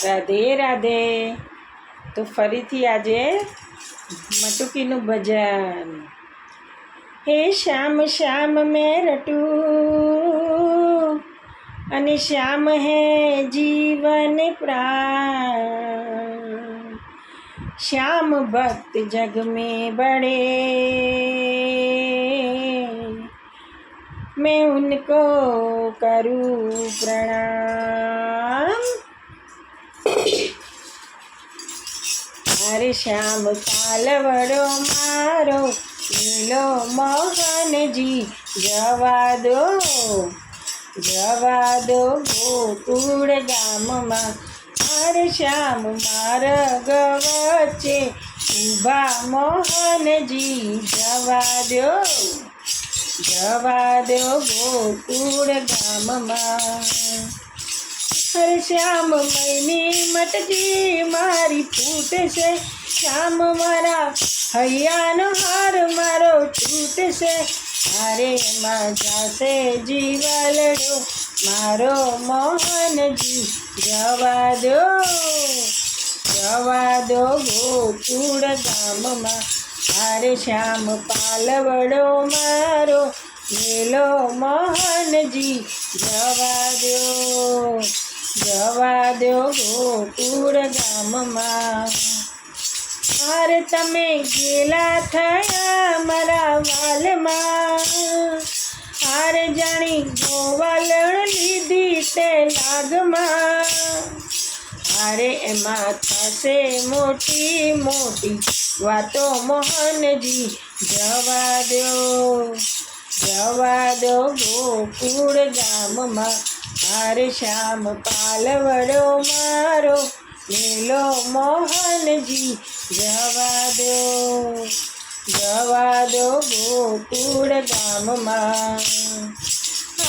રાધે રાધે. તો ફરીથી આજે મટુકીનું ભજન. હે શ્યામ શ્યામ મેં રટું અને શ્યામ હે જીવન प्राण। श्याम भक्त जग में बड़े, मैं उनको करूँ प्रणाम। अरे श्याम कालवड़ो मारो लीलो मोहन जी, जवा दो गोकुळ गाम मां। अरे श्याम मार्ग वच्चे ऊभा मोहन जी, जवा दो गोकुळ गाम मां। अरे श्याम मैनी मटकी मारी फूट से, श्याम मारा हैयानो हार मारो टूट से। अरे माजा से जीवलड़ो मारो मोहन जी, जवा दो गोकुळ गाम मां। अरे श्याम पालवड़ो मारो मेलो मोहन जी, जवा दो गोकुळ गाम मां। अरे तमे गेला थया मारा वालमां, अरे जाणी गोवालण लीधी ते लागमां। अरे एमा थशे मोटी मोटी वातो मोहन जी, जवा दो गोकुळ गाम मां। अरे श्याम पालवड़ो मारो मेलो मोहन जी, जवा दो गोकुळ गाम मां।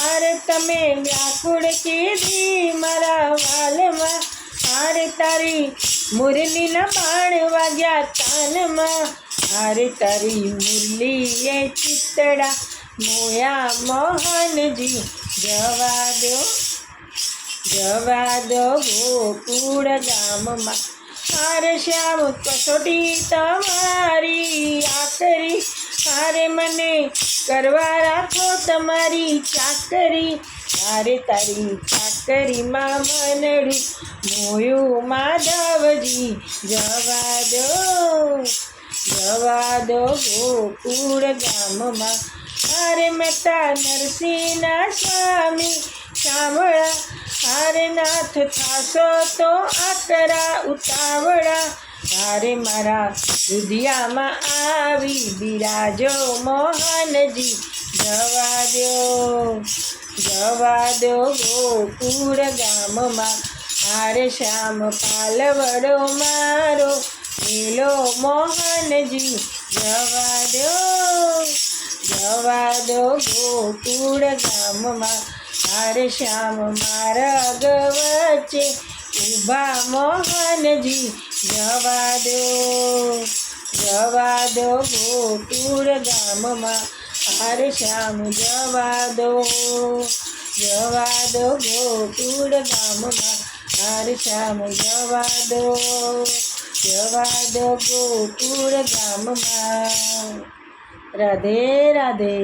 अरे तमे व्याकुळ कीधी मारा वालमां, अरे तारी मुरलीना बाण वाग्या कानमा। अरे तारी मुरली ये चितड़ा मोया मोहन जी, जवा दो गोकुळ गाम मां। अरे श्याम कसोटी तमारी आकरी, अरे मने करवा राखो तमारी चाकरी। अरे तारी चाकरी मां मनडू मोयू माधवजी, जवा दो गोकुळ गाम मां। अरे मेता नरसिंहना स्वामी सावळा, अरे नाथ थासो तो आकरा उतावळा। अरे मारा हृदयामां आवी बिराजो मोहन जी, जवा दो गोकुळ गाम मां। अरे श्याम पालवड़ो मारो मेलो मोहन जी, जवा दो गोकुळ गाम मां। अरे श्याम मार्ग वच्चे ऊभा मोहन जी, जवा दो गोकुळ गाम मां। अरे श्याम जवा दो गोकुळ गाम मां। अरे श्याम जवा दो गोकुळ गाम मां। राधे राधे।